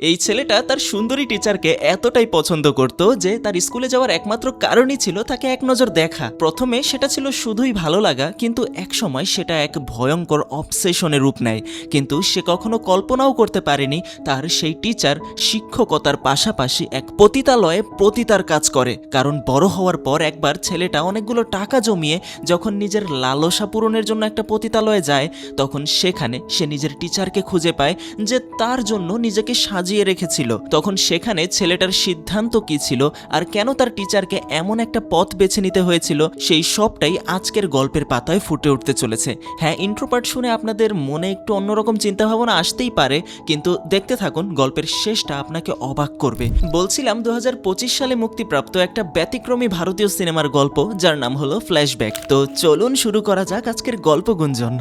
এই ছেলেটা তার সুন্দরী টিচারকে এতটাই পছন্দ করত যে তার স্কুলে যাওয়ার একমাত্র কারণই ছিল তাকে এক নজর দেখা। প্রথমে সেটা ছিল শুধুই ভালো লাগা, কিন্তু একসময় সেটা এক ভয়ঙ্কর অবসেশনে রূপ নেয়। কিন্তু সে কখনো কল্পনাও করতে পারেনি তার সেই টিচার শিক্ষকতার পাশাপাশি এক পতিতালয়ে পতিতার কাজ করে। কারণ বড় হওয়ার পর একবার ছেলেটা অনেকগুলো টাকা জমিয়ে যখন নিজের লালসা পূরণের জন্য একটা পতিতালয়ে যায়, তখন সেখানে সে নিজের টিচারকে খুঁজে পায় যে তার জন্য নিজেকে সাজিয়ে রেখেছিল। তখন সেখানে ছেলেটার সিদ্ধান্ত কি ছিল আর কেন তার টিচারকে এমন একটা পথ বেছে নিতে হয়েছিল, সেই সবটাই আজকের গল্পের পাতায় ফুটে উঠতে চলেছে। হ্যাঁ, ইন্ট্রো পার্ট শুনে আপনাদের মনে একটু অন্যরকম চিন্তাভাবনা আসতেই পারে, কিন্তু দেখতে থাকুন, গল্পের শেষটা আপনাকে অবাক করবে। বলছিলাম 2025 সালে মুক্তিপ্রাপ্ত একটা ব্যতিক্রমী ভারতীয় সিনেমার গল্প, যার নাম হলো ফ্ল্যাশব্যাক। তো চলুন শুরু করা যাক আজকের গল্প গুঞ্জন।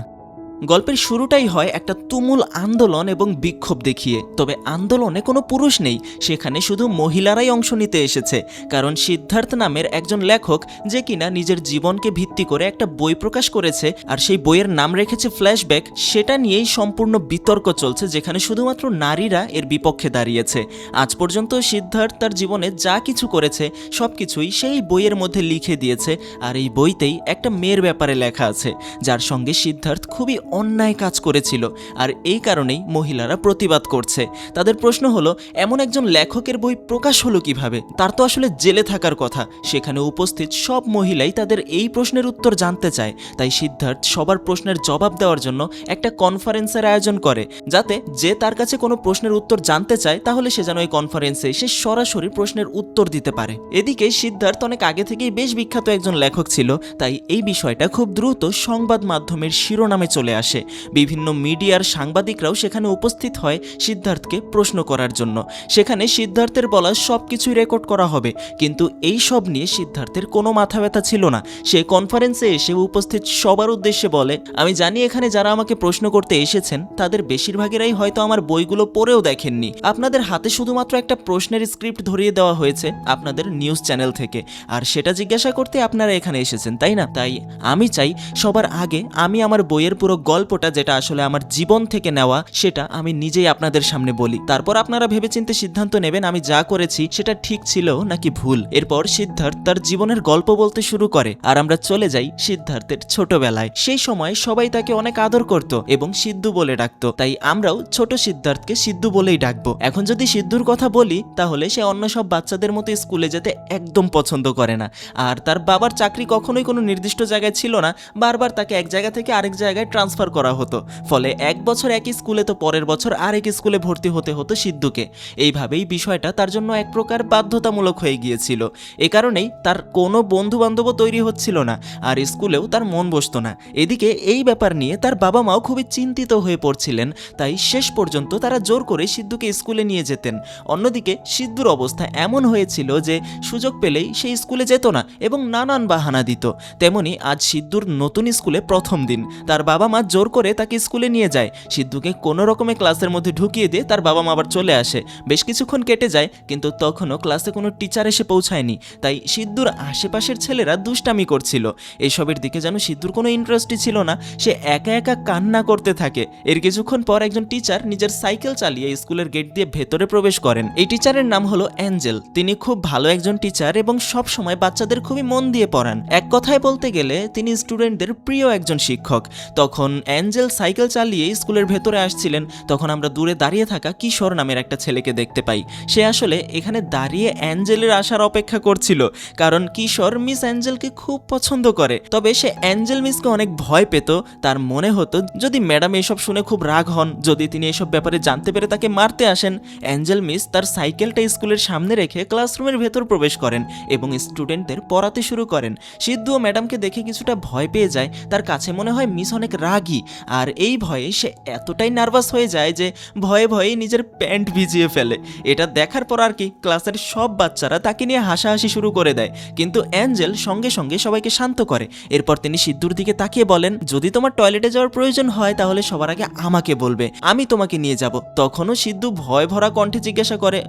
গল্পের শুরুটাই হয় একটা তুমুল আন্দোলন এবং বিক্ষোভ দেখিয়ে। তবে আন্দোলনে কোনো পুরুষ নেই, সেখানে শুধু মহিলারাই অংশ নিতে এসেছে। কারণ সিদ্ধার্থ নামের একজন লেখক, যে কিনা নিজের জীবনকে ভিত্তি করে একটা বই প্রকাশ করেছে আর সেই বইয়ের নাম রেখেছে ফ্ল্যাশব্যাক, সেটা নিয়েই সম্পূর্ণ বিতর্ক চলছে, যেখানে শুধুমাত্র নারীরা এর বিপক্ষে দাঁড়িয়েছে। আজ পর্যন্ত সিদ্ধার্থ তার জীবনে যা কিছু করেছে সবকিছুই সেই বইয়ের মধ্যে লিখে দিয়েছে। আর এই বইতেই একটা মেয়ের ব্যাপারে লেখা আছে, যার সঙ্গে সিদ্ধার্থ খুবই অন্যায় কাজ করেছিল। আর এই কারণেই মহিলারা প্রতিবাদ করছে। তাদের প্রশ্ন হলো, এমন একজন লেখকের বই প্রকাশ হলো কিভাবে? তার তো আসলে জেলে থাকার কথা। সেখানে উপস্থিত সব মহিলাই তাদের এই প্রশ্নের উত্তর জানতে চায়। তাই সিদ্ধার্থ সবার প্রশ্নের জবাব দেওয়ার জন্য একটা কনফারেন্সের আয়োজন করে, যাতে যে তার কাছে কোনো প্রশ্নের উত্তর জানতে চায় তাহলে সে যেন এই কনফারেন্সে এসে সরাসরি প্রশ্নের উত্তর দিতে পারে। এদিকে সিদ্ধার্থ অনেক আগে থেকেই বেশ বিখ্যাত একজন লেখক ছিল, তাই এই বিষয়টা খুব দ্রুত সংবাদ মাধ্যমের শিরোনামে চলে আসে। বিভিন্ন মিডিয়ার সাংবাদিকরাও সেখানে উপস্থিত হয় সিদ্ধার্থকে প্রশ্ন করার জন্য। সেখানে সিদ্ধার্থের বলা সবকিছুই রেকর্ড করা হবে, কিন্তু এই সব নিয়ে সিদ্ধার্থের কোনো মাথা ব্যথা ছিল না। সে কনফারেন্সে এসে উপস্থিত সবার উদ্দেশ্যে বলে, আমি জানি এখানে যারা আমাকে প্রশ্ন করতে এসেছেন তাদের বেশিরভাগেরাই হয়তো আমার বইগুলো পড়েও দেখেননি। আপনাদের হাতে শুধুমাত্র একটা প্রশ্নের স্ক্রিপ্ট ধরিয়ে দেওয়া হয়েছে আপনাদের নিউজ চ্যানেল থেকে, আর সেটা জিজ্ঞাসা করতে আপনারা এখানে এসেছেন, তাই না? তাই আমি চাই সবার আগে আমি আমার বইয়ের পুরো গল্পটা, যেটা আসলে আমার জীবন থেকে নেওয়া, সেটা আমি নিজেই আপনাদের সামনে বলি। তারপর আপনারা ভেবেচিন্তে সিদ্ধান্ত নেবেন আমি যা করেছি সেটা ঠিক ছিল নাকি ভুল। এরপর সিদ্ধার্থ তার জীবনের গল্প বলতে শুরু করে, আর আমরা চলে যাই সিদ্ধার্থের ছোটবেলায়। সেই সময় সবাই তাকে অনেক আদর করত এবং সিদ্ধু বলে ডাকতো, তাই আমরাও ছোট সিদ্ধার্থকে সিদ্ধু বলেই ডাকবো। এখন যদি সিদ্ধুর কথা বলি, তাহলে সে অন্য সব বাচ্চাদের মতো স্কুলে যেতে একদম পছন্দ করে না। আর তার বাবার চাকরি কখনোই কোনো নির্দিষ্ট জায়গায় ছিল না, বারবার তাকে এক জায়গা থেকে আরেক জায়গায় ট্রান্সফার করা হতো। ফলে এক বছর একই স্কুলে তো পরের বছর আরেক স্কুলে ভর্তি হতে হতো সিদ্ধুকে। এইভাবেই বিষয়টা তার জন্য এক প্রকার বাধ্যতামূলক হয়ে গিয়েছিল। এ কারণেই তার কোনো বন্ধু বান্ধবও তৈরি হচ্ছিল না, আর স্কুলেও তার মন বসতো না। এদিকে এই ব্যাপার নিয়ে তার বাবা মাও খুবই চিন্তিত হয়ে পড়ছিলেন, তাই শেষ পর্যন্ত তারা জোর করে সিদ্ধুকে স্কুলে নিয়ে যেতেন। অন্যদিকে সিদ্ধুর অবস্থা এমন হয়েছিল যে সুযোগ পেলেই সে স্কুলে যেত না এবং নানান বাহানা দিত। তেমনি আজ সিদ্ধুর নতুন স্কুলে প্রথম দিন, তার বাবা মা জোর করে তাকে স্কুলে নিয়ে যায়। সিদ্ধুকে কোনো রকমে ক্লাসের মধ্যে ঢুকিয়ে দিয়ে তার বাবা মা আবার চলে আসে। বেশ কিছুক্ষণ কেটে যায়, কিন্তু তখনও ক্লাসে কোনো টিচার এসে পৌঁছায়নি। তাই সিদ্ধুর আশেপাশের ছেলেরা দুষ্টামি করছিল। এসবের দিকে যেন সিদ্ধুর কোনো ইন্টারেস্টই ছিল না। সে একা একা কান্না করতে থাকে। এর কিছুক্ষণ পর একজন টিচার নিজের সাইকেল চালিয়ে স্কুলের গেট দিয়ে ভেতরে প্রবেশ করেন। এই টিচারের নাম হলো অ্যাঞ্জেল। তিনি খুব ভালো একজন টিচার এবং সব সময় বাচ্চাদের খুবই মন দিয়ে পড়ান। এক কথায় বলতে গেলে তিনি স্টুডেন্টদের প্রিয় একজন শিক্ষক। তখন অ্যাঞ্জেল সাইকেল চালিয়ে স্কুলের ভেতরে আসছিলেন, তখন আমরা দূরে দাঁড়িয়ে থাকা কিশোর নামের একটা ছেলেকে দেখতে পাই। সে আসলে এখানে দাঁড়িয়ে অ্যাঞ্জেলের আসার অপেক্ষা করছিল, কারণ কিশোর মিস অ্যাঞ্জেলকে খুব পছন্দ করে। তবে সে অ্যাঞ্জেল মিসকে অনেক ভয় পেত। তার মনে হতো যদি ম্যাডাম এসব শুনে খুব রাগ হন, যদি তিনি এসব ব্যাপারে জানতে পেরে তাকে মারতে আসেন। অ্যাঞ্জেল মিস তার সাইকেলটা স্কুলের সামনে রেখে ক্লাসরুমের ভেতর প্রবেশ করেন এবং স্টুডেন্টদের পড়াতে শুরু করেন। সিদ্ধু ও ম্যাডামকে দেখে কিছুটা ভয় পেয়ে যায়। তার কাছে মনে হয় মিস অনেক রাগী, আর এই ভয়ে সে এতটাই নার্ভাস হয়ে যায় যে ভয়ে ভয়ে নিজের প্যান্ট ভিজিয়ে ফেলে। এটা দেখার পর আর কি ক্লাসের সব বাচ্চারা তাকে নিয়ে হাসাহাসি শুরু করে দেয়, কিন্তু অ্যাঞ্জেল সঙ্গে সঙ্গে সবাইকে শান্ত করে। এরপর তিনি সিদ্ধুর দিকে তাকিয়ে বলেন, যদি তোমার টয়লেটে যাওয়ার প্রয়োজন হয় তাহলে সবার আগে আমাকে বলবে, আমি তোমাকে নিয়ে যাব। তখনও সিদ্ধু ভয় ভরা কণ্ঠে জিজ্ঞাসা করে,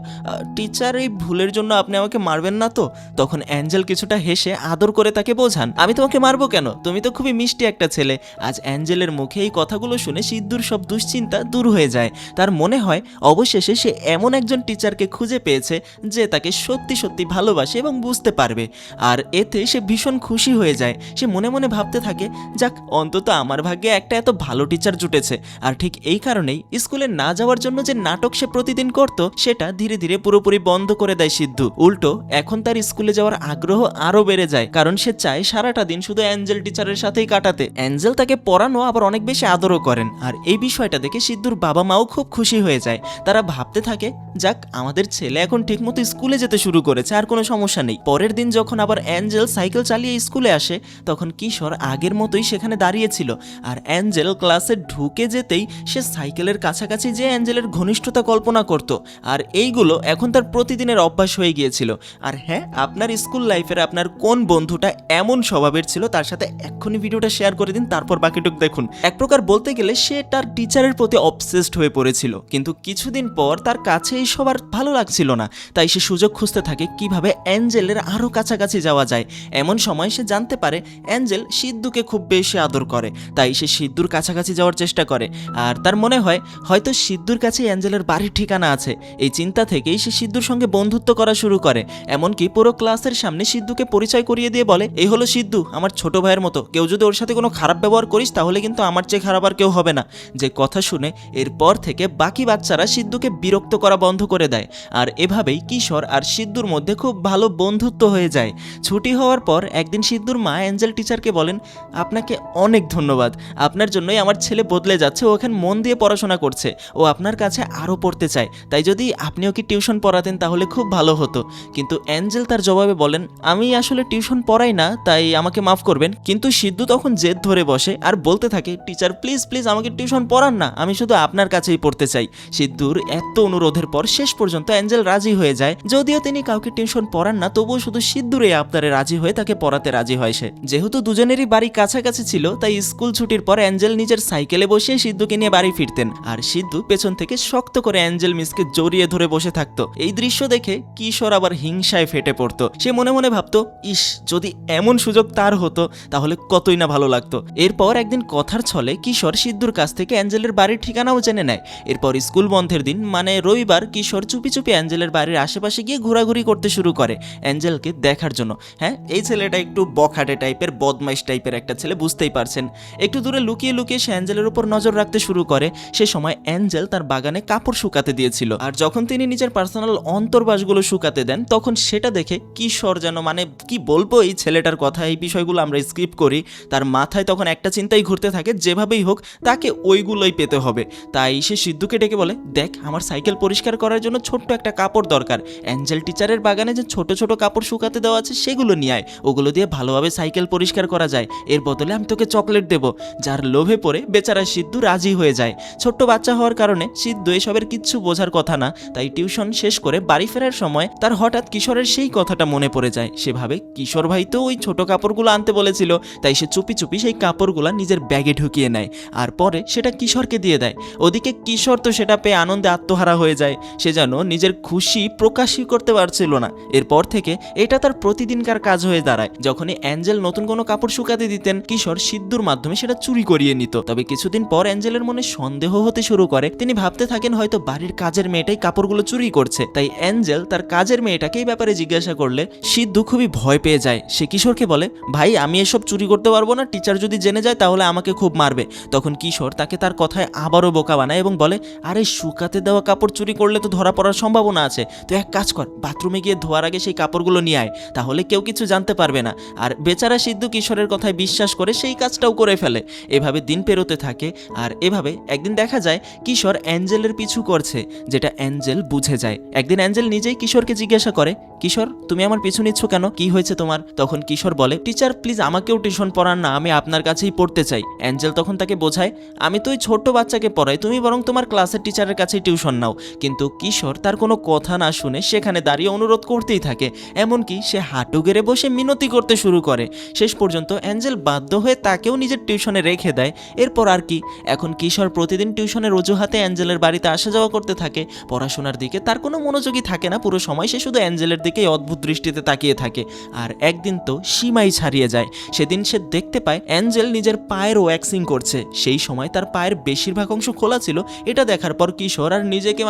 টিচার এই ভুলের জন্য আপনি আমাকে মারবেন না তো? তখন অ্যাঞ্জেল কিছুটা হেসে আদর করে তাকে বোঝান, আমি তোমাকে মারবো কেন, তুমি তো খুবই মিষ্টি একটা ছেলে। আজ অ্যাঞ্জেলের অ্যাঞ্জেলের মুখে এই কথাগুলো শুনে সিদ্ধুর সব দুশ্চিন্তা দূর হয়ে যায়। তার মনে হয় অবশেষে সে এমন একজন টিচারকে খুঁজে পেয়েছে যে তাকে সত্যি সত্যি ভালোবাসে এবং বুঝতে পারবে। আর এতে সে ভীষণ খুশি হয়ে যায়। সে মনে মনে ভাবতে থাকে, যাক অন্তত আমার ভাগ্যে একটা এত ভালো টিচার জুটেছে। আর ঠিক এই কারণেই স্কুলে না যাওয়ার জন্য যে নাটক সে প্রতিদিন করত সেটা ধীরে ধীরে পুরোপুরি বন্ধ করে দেয় সিদ্ধু। উল্টো এখন তার স্কুলে যাওয়ার আগ্রহ আরো বেড়ে যায়, কারণ সে চায় সারাটা দিন শুধু অ্যাঞ্জেল টিচারের সাথেই কাটাতে। অ্যাঞ্জেল তাকে পড়ানো আবার অনেক বেশি আদরও করেন। আর এই বিষয়টা দেখে সিদ্ধুর বাবা মাও খুব খুশি হয়ে যায়। তারা ভাবতে থাকে, যাক আমাদের ছেলে এখন ঠিকমতো স্কুলে যেতে শুরু করেছে, আর কোনো সমস্যা নেই। পরের দিন যখন আবার অ্যাঞ্জেল সাইকেল চালিয়ে স্কুলে আসে তখন কিশোর আগের মতোই সেখানে দাঁড়িয়েছিল। আর অ্যাঞ্জেল ক্লাসে ঢুকে যেতেই সে সাইকেলের কাছাকাছি যে অ্যাঞ্জেলের ঘনিষ্ঠতা কল্পনা করত। আর এইগুলো এখন তার প্রতিদিনের অভ্যাস হয়ে গিয়েছিল। আর হ্যাঁ, আপনার স্কুল লাইফের আপনার কোন বন্ধুটা এমন স্বভাবের ছিল তার সাথে এক্ষুনি ভিডিওটা শেয়ার করে দিন, তারপর বাকিটুকু দেখুন। এক প্রকার বলতে গেলে সে তার টিচারের প্রতি অবসেসড হয়ে পড়েছিল, কিন্তু কিছুদিন পর তার কাছে এই সব আর ভালো লাগছিল না। তাই সে সুযোগ খুঁজতে থাকে কিভাবে অ্যাঞ্জেলের আরও কাছাকাছি যাওয়া যায়। এমন সময় সে জানতে পারে অ্যাঞ্জেল সিদ্ধুকে খুব বেশি আদর করে, তাই সে সিদ্ধুর কাছাকাছি যাওয়ার চেষ্টা করে। আর তার মনে হয় হয়তো সিদ্ধুর কাছে অ্যাঞ্জেলের বাড়ির ঠিকানা আছে। এই চিন্তা থেকেই সে সিদ্ধুর সঙ্গে বন্ধুত্ব করা শুরু করে। এমনকি পুরো ক্লাসের সামনে সিদ্ধুকে পরিচয় করিয়ে দিয়ে বলে, এই হলো সিদ্ধু, আমার ছোট ভাইয়ের মতো। কেউ যদি ওর সাথে কোনো খারাপ ব্যবহার করিস তাহলে কিন্তু আমার চেয়ে খারাপ আর কেউ হবে না। যে কথা শুনে এরপর থেকে বাকি বাচ্চারা সিদ্ধুকে বিরক্ত করা বন্ধ করে দেয়। আর এভাবেই কিশোর আর সিদ্ধুর মধ্যে খুব ভালো বন্ধুত্ব হয়ে যায়। ছুটি হওয়ার পর একদিন সিদ্ধুর মা অ্যাঞ্জেল টিচারকে বলেন, আপনাকে অনেক ধন্যবাদ, আপনার জন্যই আমার ছেলে বদলে যাচ্ছে, ও এখন মন দিয়ে পড়াশোনা করছে, ও আপনার কাছে আরও পড়তে চায়, তাই যদি আপনি ওকে টিউশন পড়াতেন তাহলে খুব ভালো হতো। কিন্তু অ্যাঞ্জেল তার জবাবে বলেন, আমি আসলে টিউশন পড়াই না, তাই আমাকে মাফ করবেন। কিন্তু সিদ্ধু তখন জেদ ধরে বসে আর বলতে থাকে, টিচার প্লিজ প্লিজ আমাকে টিউশন পড়ান না, আমি শুধু আপনার কাছেই পড়তে চাই। সিদ্ধুর এত অনুরোধের পর শেষ পর্যন্ত অ্যাঞ্জেল রাজি হয়ে যায়। যদিও তিনি কাউকে টিউশন পড়ান না, তবুও শুধু সিদ্ধুর এই আবদারে রাজি হয়ে তাকে পড়াতে রাজি হয় সে। যেহেতু দুজনেরই বাড়ি কাছাকাছি ছিল, তাই স্কুল ছুটির পর অ্যাঞ্জেল নিজের সাইকেলে বসে সিদ্ধুকে নিয়ে বাড়ি ফিরতেন। আর সিদ্ধু পেছন থেকে শক্ত করে অ্যাঞ্জেল মিসকে জড়িয়ে ধরে বসে থাকতো। এই দৃশ্য দেখে কিশোর আবার হিংসায় ফেটে পড়তো। সে মনে মনে ভাবতো, ইস যদি এমন সুযোগ তার হতো তাহলে কতই না ভালো লাগতো। এরপর একদিন কথার ছলে কিশোর সিদ্ধুর কাছ থেকে অ্যাঞ্জেলের বাড়ির ঠিকানাও জেনে নেয়। এরপর স্কুল বন্ধের দিন মানে রবিবার কিশোর চুপি চুপি অ্যাঞ্জেলের বাড়ির আশেপাশে গিয়ে ঘোরাঘুরি করতে শুরু করে অ্যাঞ্জেলকে দেখার জন্য। হ্যাঁ, এই ছেলেটা একটু বখাটে টাইপের, বদমাইশ টাইপের একটা ছেলে, বুঝতেই পারছেন। একটু দূরে লুকিয়ে লুকিয়ে সে অ্যাঞ্জেলের উপর নজর রাখতে শুরু করে। সে সময় অ্যাঞ্জেল তার বাগানে কাপড় শুকাতে দিয়েছিল, আর যখন তিনি নিজের পার্সোনাল অন্তর্বাসগুলো শুকাতে দেন তখন সেটা দেখে কিশোর যেন মানে কি বলবো এই ছেলেটার কথা, এই বিষয়গুলো আমরা স্কিপ করি। তার মাথায় তখন একটা চিন্তাই ঘুরতে থাকে, যেভাবেই হোক তাকে ওইগুলোই পেতে হবে। তাই সে সিদ্ধুকে ডেকে বলে, দেখ আমার সাইকেল পরিষ্কার করার জন্য ছোট্ট একটা কাপড় দরকার, অ্যাঞ্জেল টিচারের বাগানে যে ছোট ছোট কাপড় শুকাতে দেওয়া আছে সেগুলো নিয়ে আয়, ওগুলো দিয়ে ভালোভাবে সাইকেল পরিষ্কার করা যায়, এর বদলে আমি তোকে চকলেট দেবো। যার লোভে পড়ে বেচারা সিদ্ধু রাজি হয়ে যায়। ছোট্ট বাচ্চা হওয়ার কারণে সিদ্ধু এসবের কিচ্ছু বোঝার কথা না, তাই টিউশন শেষ করে বাড়ি ফেরার সময় তার হঠাৎ কিশোরের সেই কথাটা মনে পড়ে যায়। সেভাবে কিশোর ভাই তো ওই ছোট কাপড়গুলো আনতে বলেছিল, তাই সে চুপি চুপি সেই কাপড়গুলো নিজের ব্যাগে ঢুকিয়ে নেয় আর পরে সেটা কিশোরকে দিয়ে দেয়। ওদিকে কিশোর তো সেটা পেয়ে আনন্দে আত্মহারা হয়ে যায়। সে যেন নিজের খুশি প্রকাশই করতে পারছিল না। এরপর থেকে এটা তার প্রতিদিনকার কাজ হয়ে দাঁড়ায়। যখনই অ্যাঞ্জেল নতুন কোনো কাপড় শুকাতে দিতেন কিশোর সিদ্ধুর মাধ্যমে সেটা চুরি করিয়ে নিত। তবে কিছুদিন পর অ্যাঞ্জেলের মনে সন্দেহ হতে শুরু করে। তিনি ভাবতে থাকেন হয়তো বাড়ির কাজের মেয়েটাই কাপড়গুলো চুরি করছে। তাই অ্যাঞ্জেল তার কাজের মেয়েটাকে এই ব্যাপারে জিজ্ঞাসা করলে সিদ্ধু খুবই ভয় পেয়ে যায়। সে কিশোরকে বলে, ভাই আমি এসব চুরি করতে পারবো না, টিচার যদি জেনে যায় তাহলে আমাকে খুব মারবে। তখন কিশোর তাকে তার কথায় আবারও বোকা বানায় এবং বলে, আরে শুকাতে দেওয়া কাপড় চুরি করলে তো ধরা পড়ার সম্ভাবনা আছে, তো এক কাজ কর, বাথরুমে গিয়ে ধোয়ার আগে সেই কাপড়গুলো নিয়ে আয়, তাহলে কেউ কিছু জানতে পারবে না। আর বেচারা সিদ্ধু কিশোরের কথায় বিশ্বাস করে সেই কাজটাও করে ফেলে। এভাবে দিন পেরোতে থাকে। আর এভাবে একদিন দেখা যায় কিশোর অ্যাঞ্জেলের পিছু করছে, যেটা অ্যাঞ্জেল বুঝে যায়। একদিন অ্যাঞ্জেল নিজেই কিশোরকে জিজ্ঞাসা করে, কিশোর তুমি আমার পিছু নিচ্ছ কেন, কি হয়েছে তোমার? তখন কিশোর বলে, টিচার প্লিজ আমাকেও টিউশন পড়ান না, আমি আপনার কাছেই পড়তে চাই। অ্যাঞ্জেল তখন তাকে বোঝায়, আমি তো ওই ছোট্ট বাচ্চাকে পড়াই, তুমি বরং তোমার ক্লাসের টিচারের কাছেই টিউশন নাও। কিন্তু কিশোর তার কোনো কথা না শুনে সেখানে দাঁড়িয়ে অনুরোধ করতেই থাকে। এমনকি সে হাঁটু গেড়ে বসে মিনতি করতে শুরু করে। শেষ পর্যন্ত অ্যাঞ্জেল বাধ্য হয়ে তাকেও নিজের টিউশনে রেখে দেয়। এরপর আর কি, এখন কিশোর প্রতিদিন টিউশনের অজুহাতে অ্যাঞ্জেলের বাড়িতে আসা যাওয়া করতে থাকে। পড়াশোনার দিকে তার কোনো মনোযোগই থাকে না, পুরো সময় সে শুধু অ্যাঞ্জেলের দিকেই অদ্ভুত দৃষ্টিতে তাকিয়ে থাকে। আর একদিন তো সীমাই ছাড়িয়ে যায়। সেদিন সে দেখতে পায় অ্যাঞ্জেল নিজের পায়ের ওয়্যাক্সিং করছে। সেই সময় তার পায়ের বেশিরভাগ অংশ খোলা ছিল। এটা দেখার পর কিশোর আর নিজেকে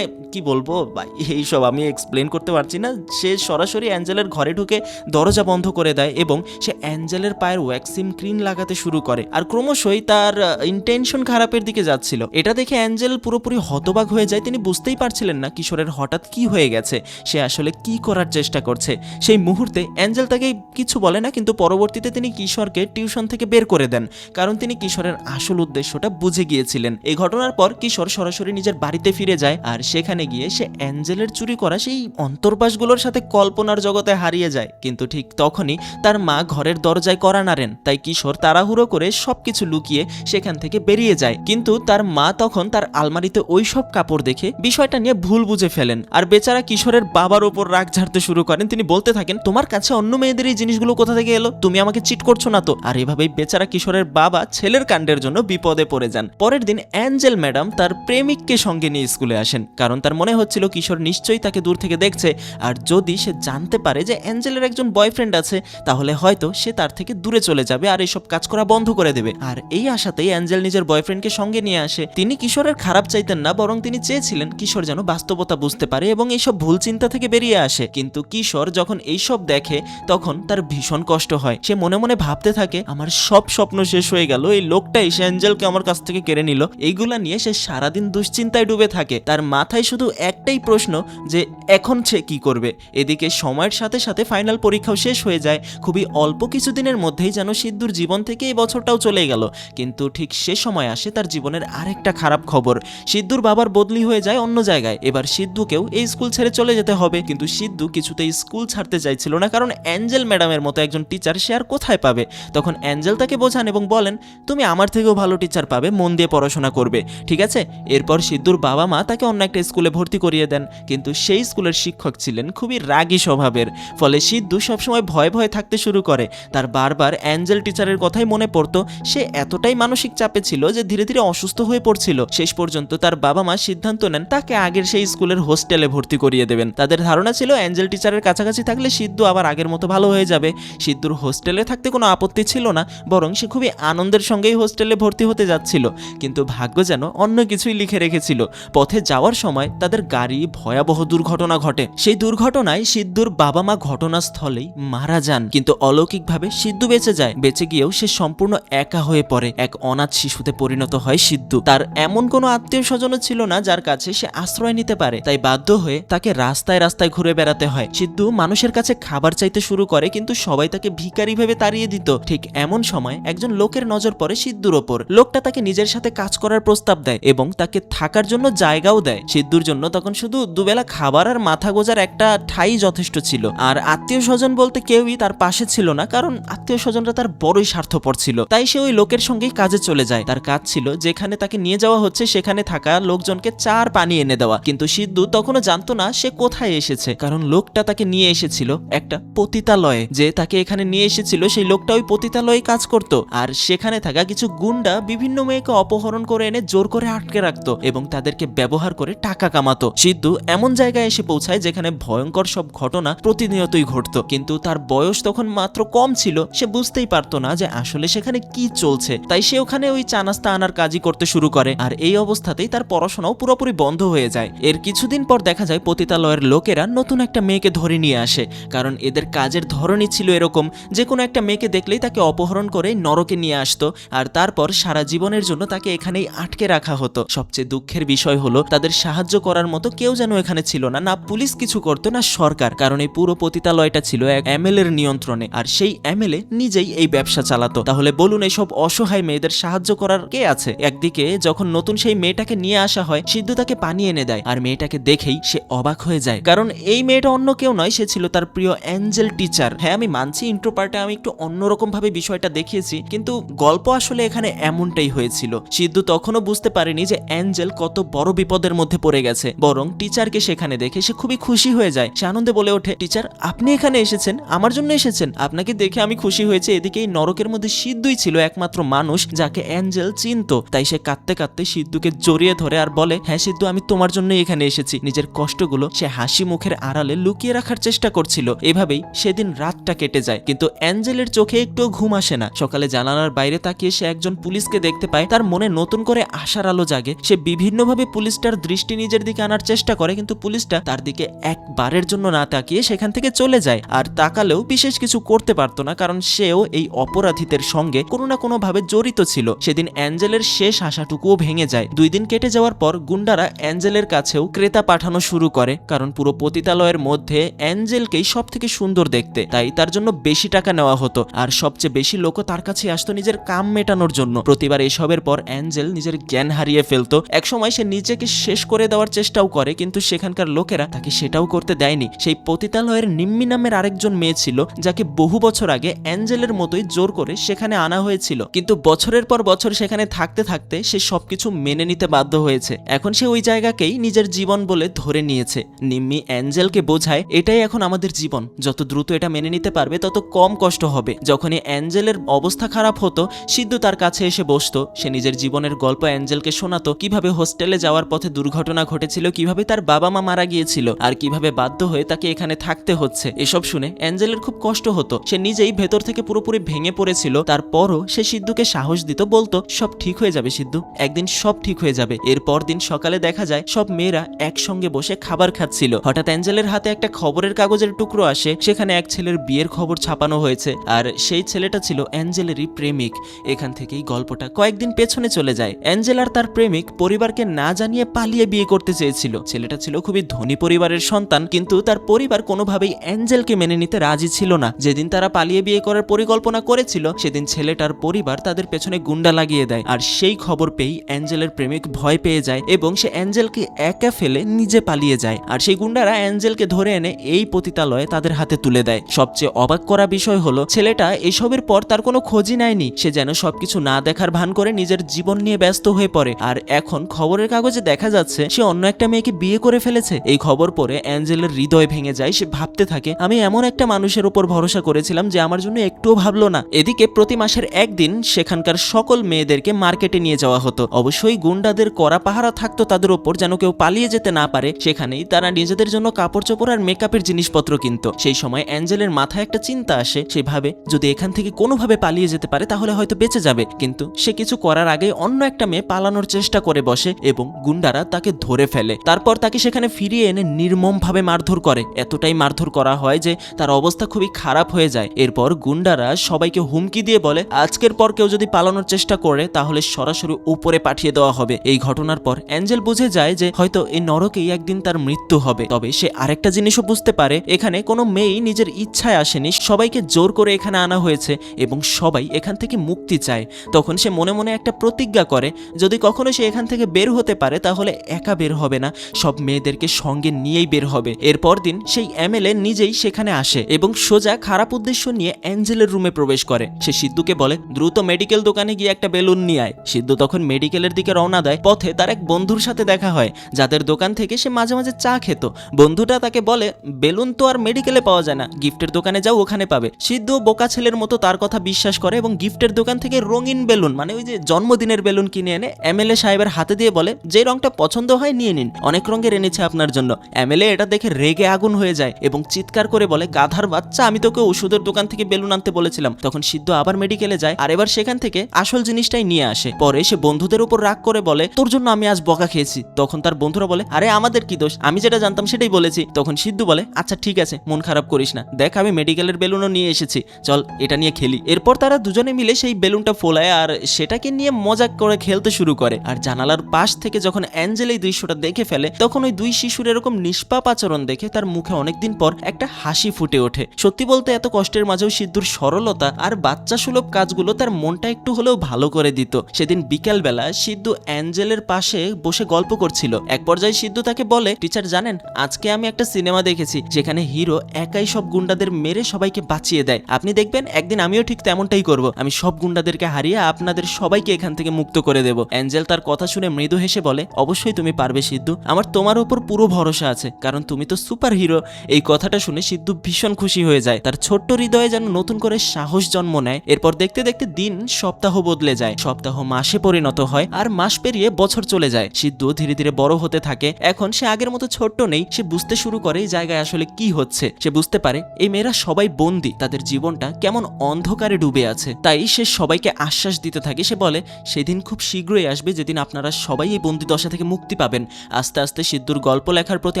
কি বলবো ভাই, এইসব আমি এক্সপ্লেন করতে পারছি না। সে সরাসরি অ্যাঞ্জেলের ঘরে ঢুকে দরজা বন্ধ করে দেয় এবং সে অ্যাঞ্জেলের পায়ের ওয়্যাক্সিং ক্রিম লাগাতে শুরু করে। আর ক্রমশই তার ইন্টেনশন খারাপের দিকে যাচ্ছিল। এটা দেখে অ্যাঞ্জেল পুরোপুরি হতবাক হয়ে যায়। তিনি বুঝতেই পারছিলেন না কিশোরের হঠাৎ কি হয়ে গেছে, সে আসলে কি করার চেষ্টা করছে। সেই মুহূর্তে অ্যাঞ্জেল তাকে কিছু বলে না, কিন্তু পরবর্তীতে তিনি কিশোরকে টিউশন থেকে বের করে দেন, কারণ তিনি কিশোরের আসল উদ্দেশ্যটা বুঝে গিয়েছিলেন। এই ঘটনার পর কিশোর সরাসরি নিজের বাড়িতে ফিরে যায় আর সেখানে গিয়ে সে অ্যাঞ্জেলের চুরি করা সেই অন্তর্বাসগুলোর সাথে কল্পনার জগতে হারিয়ে যায়। কিন্তু ঠিক তখনই তার মা ঘরের দরজায় কড়া নাড়েন। তাই কিশোর তাড়াহুড়ো করে সবকিছু লুকিয়ে সেখান থেকে বেরিয়ে যায়। কিন্তু তার মা তখন তার আলমারিতে ওই সব কাপড় দেখে বিষয়টা নিয়ে ভুল বুঝে ফেলেন আর বেচারা কিশোরের বাবার উপর রাগ ঝাড়তে শুরু করেন। তিনি বলতে থাকেন, তোমার কাছে অন্য মেয়েদের এই জিনিসগুলো কোথা থেকে এলো? তুমি আমাকে চিট করছো না তো? আর এভাবেই বেচারা কিশোরের বাবা ছেলের কাণ্ডের জন্য বিপদে পড়ে যান। পরের দিন অ্যাঞ্জেল ম্যাডাম তার প্রেমিককে সঙ্গে নিয়ে স্কুলে আসেন, কারণ তার মনে হচ্ছিল কিশোর নিশ্চয়ই তাকে দূর থেকে দেখছে। আর যদি সে জানতে পারে যে অ্যাঞ্জেলের একজন বয়ফ্রেন্ড আছে, তাহলে হয়তো সে তার থেকে দূরে চলে যাবে আর এইসব কাজ করা বন্ধ করে দেবে। আর এই আশাতেই অ্যাঞ্জেল নিজের বয়ফ্রেন্ডকে সঙ্গে নিয়ে আসে। তিনি কিশোরের খারাপ চাইতেন না, বরং তিনি চেয়েছিলেন কিশোর যেন বাস্তবতা বুঝতে পারে এবং এইসব ভুল চিন্তা থেকে বেরিয়ে আসে। কিন্তু কিশোর যখন এইসব দেখে তখন তার ভীষণ কষ্ট হয়। সে মনে মনে ভাবতে থাকে, আমার সব স্বপ্ন শেষ হয়ে গেল, এই লোকটা এসে অ্যাঞ্জেলকে আমার কাছ থেকে কেড়ে নিল। এইগুলা নিয়ে সে সারাদিন দুশ্চিন্তায় ডুবে থাকে। তার মাথায় শুধু একটাই প্রশ্ন যে এখন সে কি করবে। এদিকে সময়ের সাথে সাথে ফাইনাল পরীক্ষাও শেষ হয়ে যায়। খুবই অল্প কিছুদিনের মধ্যেই যেন সিদ্ধুর জীবন থেকে এই বছরটাও চলে গেল। কিন্তু ঠিক সে সময় আসে তার জীবনের আরেকটা খারাপ খবর। সিদ্ধুর বাবার বদলি হয়ে যায় অন্য জায়গায়। এবার সিদ্ধুকেও এই স্কুল ছেড়ে চলে যেতে হবে। কিন্তু সিদ্ধু কিছুতেই স্কুল ছাড়তে চাইছিল না, কারণ অ্যাঞ্জেল ম্যাডামের মতো একজন টিচার সে আর কোথায় পাবে। তখন অ্যাঞ্জেল তাকে বোঝান এবং বলেন, তুমি আমার থেকেও ভালো টিচার পাবে, মন দিয়ে পড়াশোনা করবে, ঠিক আছে? এরপর সিদ্ধুর বাবা মা তাকে অন্য একটা স্কুলে ভর্তি করিয়ে দেন। কিন্তু সেই স্কুলের শিক্ষক ছিলেন খুবই রাগী স্বভাবের। ফলে সিদ্ধু সবসময় ভয়ে ভয়ে থাকতে শুরু করে। তার বারবার অ্যাঞ্জেল টিচারের কথাই মনে পড়তো। সে এতটাই মানসিক চাপে ছিল যে ধীরে ধীরে অসুস্থ হয়ে পড়ছিল। শেষ পর্যন্ত তার বাবা মা সিদ্ধান্ত নেন তাকে আগের সেই স্কুলের হোস্টেলে ভর্তি করিয়ে দেবেন। তাদের ধারণা ছিল অ্যাঞ্জেল টিচারের কাছাকাছি থাকলে সিদ্ধু আবার আগের মতো ভালো হয়ে যাবে। সিদ্ধুর হোস্টেলে থাকতে কোনো আপত্তি ছিল না, বরং সে খুবই আনন্দের সঙ্গেই হোস্টেলে ভর্তি হতে যাচ্ছিল। কিন্তু ভাগ্য যেন অন্য কিছুই লিখে রেখেছিল। পথে যাওয়ার সময় তাদের গাড়ি ভয়াবহ দুর্ঘটনা ঘটে। সেই দুর্ঘটনায় সিদ্ধুর বাবা মা ঘটনাস্থলেই মারা যান। কিন্তু অলৌকিকভাবে সিদ্ধু বেঁচে যায়। বেঁচে গিয়েও সে সম্পূর্ণ একা হয়ে পড়ে। এক অনাথ শিশুতে পরিণত হয় সিদ্ধু। তার এমন কোনো আত্মীয় স্বজনও ছিল না যার কাছে সে আশ্রয় নিতে পারে। তাই বাধ্য হয়ে তাকে রাস্তায় রাস্তায় ঘুরে বেড়াতে হয়। সিদ্ধু মানুষের কাছে খাবার চাইতে শুরু করে, কিন্তু সবাই তাকে ভিখারি ভেবে তাড়িয়ে দিত। ঠিক এমন সময় একজন লোকের নজর পড়ে সিদ্ধুর ওপর। লোকটা তাকে নিজের সাথে কাজ করার প্রস্তাব দেয় এবং তাকে থাকার জন্য জায়গাও দেয়। সিদ্ধুর জন্য তখন শুধু দুবেলা খাবার আর মাথা গোজার একটা ঠাই যথেষ্ট ছিল। আর আত্মীয় স্বজন বলতে কেউই তার পাশে ছিল না, কারণ আত্মীয় স্বজনরা তার বড়ই স্বার্থপর ছিল। তাই সে ওই লোকের সঙ্গেই কাজে চলে যায়। তার কাজ ছিল যেখানে তাকে নিয়ে যাওয়া হচ্ছে সেখানে থাকা লোকজনকে চা আর পানি এনে দেওয়া। কিন্তু সিদ্ধু তখনও জানতো না সে কোথায় এসেছে, কারণ লোকটা তাকে নিয়ে এসেছিল একটা পতিতালয়ে। যে তাকে এখানে নিয়ে এসেছিল সেই লোকটা ওই পতিতালয়ে কাজ করত। আর সেখানে থাকা কিছু গুন্ডা বিভিন্ন মেয়েকে অপহরণ করে এনে জোর করে আটকে রাখতো এবং তাদেরকে ব্যবহার করে টাকা কামাতো। সিদ্ধু এমন জায়গায় এসে পৌঁছায় যেখানে ভয়ঙ্কর সব ঘটনা প্রতিনিয়তই ঘটতো। কিন্তু তার বয়স তখন মাত্র কম ছিল, সে বুঝতেই পারতো না যে আসলে সেখানে কি চলছে। তাই সে ওখানে ওই চা নাস্তা আনার কাজই করতে শুরু করে। আর এই অবস্থাতেই তার পড়াশোনাও পুরোপুরি বন্ধ হয়ে যায়। এর কিছুদিন পর দেখা যায় পতিতালয়ের লোকেরা নতুন একটা মেয়েকে ধরে নিয়ে আসে, কারণ এদের কাজের ধরনই ছিল এরকম, যে কোনো একটা মেয়েকে দেখলেই তাকে অপহরণ করে নরকে নিয়ে আসতো আর তারপর সারা জীবনের জন্য তাকে এখানেই আটকে রাখা হতো। সবচেয়ে দুঃখের বিষয় হলো তাদের সাহায্য করার মতো কেউ যেন এখানে ছিল না। না পুলিশ কিছু করতো, না সরকার, কারণ এই পুরো পতিতালয়টা ছিল এক এমএলএ এর নিয়ন্ত্রণে। আর সেই এমএলএ নিজেই এই ব্যবসা চালাতো। তাহলে বলুন এইসব অসহায় মেয়েদের সাহায্য করার কে আছে? একদিকে যখন নতুন সেই মেয়েটাকে নিয়ে আসা হয়, সিদ্ধু তাকে পানি এনে দেয় আর মেয়েটাকে দেখেই সে অবাক হয়ে যায়, কারণ এই মেয়েটা অন্য কেউ নয়, সে ছিল তার প্রিয় অ্যাঞ্জেল টিচার। হ্যাঁ, আমি মানছি ইন্ট্রো পার্টে আমি একটু অন্যরকম ভাবে বিষয়টা দেখিয়েছি, কিন্তু গল্প আসলে এখানে এমনটাই হয়েছিল। সিদ্ধু তখনও বুঝতে পারেনি যে অ্যাঞ্জেল কত বড় বিপদের মধ্যে পড়ে গেছে, বরং টিচারকে সেখানে দেখে সে খুবই খুশি হয়ে যায়। সে আনন্দে বলে ওঠে, টিচার আপনি এখানে এসেছেন, আমার জন্য এসেছেন, আপনাকে দেখে আমি খুশি হয়েছে। এদিকে এই নরকের মধ্যে সিদ্ধুই ছিল একমাত্র মানুষ যাকে অ্যাঞ্জেল চিনত। তাই সে কাঁদতে কাঁদতে সিদ্ধুকে জড়িয়ে ধরে আর বলে, হ্যাঁ সিদ্ধু, আমি তোমার জন্যই এখানে এসেছি। নিজের কষ্টগুলো সে হাসি মুখের আড়ালে লুকিয়ে রাখার চেষ্টা করছিল। এভাবেই সেদিন রাতটা কেটে যায়, কিন্তু অ্যাঞ্জেলের চোখে একটু ঘুম আসে না। সকালে জানালার বাইরে তাকিয়ে তাকিয়ে সে একজন পুলিশকে দেখতে পায়। তার মনে নতুন করে আশার আলো জাগে। সে বিভিন্নভাবে পুলিশটার দৃষ্টি নিজের দিকে আনার চেষ্টা করে, কিন্তু পুলিশটা তার দিকে একবারের জন্য না তাকিয়ে সেখান থেকে চলে যায়। আর তাকালেও বিশেষ কিছু করতে পারতো না, কারণ সেও এই অপরাধীদের সঙ্গে কোনো না কোনো ভাবে জড়িত ছিল। সেদিন অ্যাঞ্জেলের শেষ আশাটুকুও ভেঙে যায়। 2 দিন কেটে যাওয়ার পর গুন্ডারা অ্যাঞ্জেলের কাছেও ক্রেতা পাঠানো শুরু করে, কারণ পুরো পতিতালয়ের মধ্যে অ্যাঞ্জেলকেই সব থেকে সুন্দর দেখতে, তাই তার জন্য বেশি টাকা নেওয়া হতো। আর সবচেয়ে বেশি লোকও তার কাছে আসতো নিজের কাম মেটানোর জন্য। প্রতিবার এসবের পর অ্যাঞ্জেল নিজের জ্ঞান হারিয়ে ফেলতো। একসময় সে নিজেকে শেষ করে দেওয়ার চেষ্টাও করে, কিন্তু সেখানকার লোকেরা তাকে সেটাও করতে দেয়নি। সেই পতিতালয়ের নিম্মি নামের আরেকজন মেয়ে ছিল, যাকে বহু বছর আগে অ্যাঞ্জেলের মতোই জোর করে সেখানে আনা হয়েছিল, কিন্তু বছরের পর বছর সেখানে থাকতে থাকতে সে সবকিছু মেনে নিতে বাধ্য হয়েছে। এখন সে ওই জায়গাকেই নিজের জীবন বলে ধরে নিয়েছে। নিম্মি অ্যাঞ্জেলকে বোঝায়, এটাই এখন আমাদের জীবন, যত দ্রুত এটা মেনে নিতে পারবে তত কম কষ্ট হবে। যখনই অ্যাঞ্জেলের অবস্থা খারাপ হতো, সিদ্ধু তার কাছে এসে বসতো। সে নিজের জীবনের গল্প অ্যাঞ্জেলকে শোনাতো, কিভাবে হোস্টেলে যাওয়ার পথে দুর্ঘটনা ঘটেছিল, কিভাবে তার বাবা মা মারা গিয়েছিল, আর কিভাবে বাধ্য হয়ে তাকে এখানে থাকতে হচ্ছে। এসব শুনে অ্যাঞ্জেলের খুব কষ্ট হতো। সে নিজেই ভেতর থেকে পুরোপুরি ভেঙে পড়েছিল। তারপরও সে সিদ্ধুকে সাহস দিত, বলতো সব ঠিক হয়ে যাবে সিদ্ধু, একদিন সব ঠিক হয়ে যাবে। এরপর দিন সকালে দেখা যায় সব মেয়েরা একসঙ্গে বসে খাবার খাচ্ছিল। হঠাৎ অ্যাঞ্জেলের হাতে একটা খবরের কাগজের টুকরো আসে। সেখানে এক ছেলের বিয়ের খবর ছাপানো হয়েছে, আর সেই ছেলেটা ছিল অ্যাঞ্জেলেরই প্রেমিক। এখান থেকেই গল্পটা কয়েকদিন পেছনে চলে যায়। অ্যাঞ্জেল আর তার প্রেমিক পরিবারকে না জানিয়ে পালিয়ে বিয়ে করতে চেয়েছিল। ছেলেটা ছিল খুবই ধনী পরিবারের সন্তান, কিন্তু তার পরিবার কোনোভাবেই অ্যাঞ্জেলকে মেনে নিতে রাজি ছিল না। যেদিন তারা পালিয়ে বিয়ে করার পরিকল্পনা করেছিল, সেদিন ছেলেটার পরিবার তাদের পেছনে গুন্ডা লাগিয়ে দেয়। আর সেই খবর পেয়েই অ্যাঞ্জেলের প্রেমিক ভয় পেয়ে যায় এবং সে অ্যাঞ্জেলকে একা ফেলে নিজে পালিয়ে যায়। আর সেই গুন্ডারা অ্যাঞ্জেলকে ধরে এনে এই পতিতালয়ে তাদের হাতে তুলে দেয়। সবচেয়ে অবাক করা বিষয় হলো, ছেলেটা এসবের পর তার কোনো খোঁজই নেয়নি। সে যেন সবকিছু না দেখার ভান করে নিজের জীবন নিয়ে ব্যস্ত হয়ে পড়ে। আর এখন খবরের কাগজে দেখা যাচ্ছে সে অন্য একটা মেয়েকে বিয়ে করে ফেলেছে। এই খবর পড়ে অ্যাঞ্জেলের হৃদয় ভেঙে যায়। সে ভাবতে থাকে, আমি এমন একটা মানুষের উপর ভরসা করেছিলাম যে আমার জন্য একটুও ভাবলো না। এদিকে প্রতি মাসের একদিন সেখানকার সকল মেয়েদেরকে মার্কেটে নিয়ে যাওয়া হতো। অবশ্যই গুন্ডাদের কড়া পাহারা থাকতো তাদের ওপর, যেন কেউ পালিয়ে যেতে না পারে। সেখানেই তারা নিজেদের জন্য কাপড় চোপড় আর মেকআপের জিনিসপত্র কিনত। সেই সময় অ্যাঞ্জেলের মাথায় একটা চিন্তা আসে। সে ভাবে, যদি এখান থেকে কোনোভাবে পালিয়ে যেতে পারে তাহলে হয়তো বেঁচে যাবে। কিন্তু সে কিছু করার আগেই অন্য একটা মেয়ে পালানোর চেষ্টা করে বসে এবং গুন্ডারা তাকে ধরে ফেলে। তারপর তাকে সেখানে ফিরিয়ে এনে নির্মমভাবে মারধর করে। এতটাই মারধর করা হয় যে তার অবস্থা খুবই খারাপ হয়ে যায়। এরপর গুন্ডারা সবাইকে হুমকি দিয়ে বলে, আজকের পর কেউ যদি পালানোর চেষ্টা করে তাহলে সরাসরি উপরে পাঠিয়ে দেওয়া হবে। এই ঘটনার পর অ্যাঞ্জেল বুঝে যায় যে হয়তো এই নরকেই একদিন তার মৃত্যু হবে। তবে সে আরেকটা জিনিসও বুঝতে পারে, এখানে কোনো মেয়েই নিজের ইচ্ছায় আসেনি, সবাইকে জোর করে এখানে আনা হয়েছে এবং সবাই এখান থেকে মুক্তি চায়। তখন সে মনে মনে একটা প্রতিজ্ঞা করে, যদি কখনো সে এখান থেকে বের হতে পারে তাহলে একা বের হবে না, সব মেয়েদেরকে সঙ্গে নিয়েই বের হবে। এরপর দিন সেই এমএলএ নিজেই সেখানে আসে এবং সোজা খারাপ উদ্দেশ্য নিয়ে অ্যাঞ্জেলের রুমে প্রবেশ করে। সে সিদ্ধুকে বলে, দ্রুত মেডিকেল দোকানে গিয়ে একটা বেলুন নিয়ে আয়। সিদ্ধু তখন মেডিকেলের দিকে রওনা দেয়। পথে তার এক বন্ধুর সাথে দেখা হয়, যাদের দোকান থেকে সে মাঝে মাঝে চা খেত। বন্ধুটা তাকে বলে, বেলুন তো আর মেডিকেলে পাওয়া যায় না, গিফটের দোকানে যাও, ওখানে পাবে। সিদ্ধু বোকা ছেলের মতো তার কথা বিশ্বাস করে এবং গিফটের দোকান থেকে রঙিন বেলুন, মানে ওই যে জন্মদিনের বেলুন কিনে এনে এমএলএ সাহেবের হাতে দিয়ে বলে, যে রংটা পছন্দ হয় নিয়ে নিন, অনেক রঙের এনেছে আপনার জন্য। এমএলএ এটা দেখে রেগে আগুন হয়ে যায় এবং চিৎকার করে বলে, গাধার বাচ্চা, আমি তোকে ওষুধের দোকান থেকে বেলুন আনতে বলেছিলাম। তখন সিদ্ধু আবার মেডিকেলে যায় আর এবার সেখান থেকে আসল জিনিসটাই নিয়ে আসে। পরে সে বন্ধুদের উপর রাগ করে বলে, তোর জন্য আমি আজ বকা খেয়েছি। তখন তার বন্ধুরা বলে, আরে আমাদের কি দোষ, আমি যেটা জানতাম সেটাই বলেছি। তখন সিদ্ধু বলে, আচ্ছা ঠিক আছে, মন খারাপ করিস না, দেখ আমি মেডিকেলের বেলুনও নিয়ে এসেছি, চল এটা নিয়ে খেলি। এরপর তারা দুজনে মিলে সেই বেলুনটা ফোলায় আর সেটাকে নিয়ে মজা করে খেলতে শুরু করে। আর জানালার পাশ থেকে যখন অ্যাঞ্জেল এই দৃশ্যটা দেখে ফেলে, তখন ওই দুই শিশুর এরকম নিষ্পাপ আচরণ দেখে তার মুখে অনেকদিন পর একটা হাসি ফুটে ওঠে। সত্যি বলতে এত কষ্টের মাঝেও সিদ্ধুর সরলতা আর বাচ্চা সুলভ কাজগুলো তার মনটা একটু হলেও ভালো করে দিত। সেদিন বিকালবেলা সিদ্ধু অ্যাঞ্জেলের পাশে বসে গল্প করছিল। এক পর্যায়ে সিদ্ধু তাকে বলে, টিচার জানেন, আজকে আমি একটা সিনেমা দেখেছি যেখানে হিরো একাই সব গুন্ডাদের মেরে সবাইকে বাঁচিয়ে দেয়। আপনি দেখবেন একদিন আমিও ঠিক তেমনটাই করব, আমি সব গুন্ডাদেরকে হারিয়ে আপনাদের সবাইকে এখান থেকে মুক্ত করে দেব। অ্যাঞ্জেল তার কথা শুনে মৃদু হেসে বলে, অবশ্যই তুমি পারবে সিদ্ধু, আমার তোমার উপর পুরো ভরসা আছে, কারণ তুমি তো সুপার হিরো। এই কথাটা শুনে সিদ্ধু ভীষণ খুশি হয়ে যায়। তার ছোট্ট হৃদয়ে যেন নতুন করে সাহস জন্ম নেয়। এরপর দেখতে দেখতে দিন সপ্তাহ বদলে যায়, সপ্তাহ মাসে পরিণত হয় আর মাস পেরিয়ে বছর চলে যায়। সিদ্ধু ধীরে ধীরে বড় হতে থাকে। এখন সে আগের মতো ছোট্ট নেই, সে বুঝতে শুরু করে এই জায়গায় আসলে কি হচ্ছে। সে বুঝতে পারে এই মেয়েরা সবাই বন্দী, তাদের জীবনটা কেমন অন্ধকারে ডুবে আছে। তাই সে সবাইকে আশ্বাস দিতে থাকে। সে বলে সেদিন খুব শীঘ্রই আসবে যেদিন আপনারা সবাই এই বন্দি দশা থেকে মুক্তি পাবেন। আস্তে আস্তে সিদ্ধুর গল্প লেখার প্রতি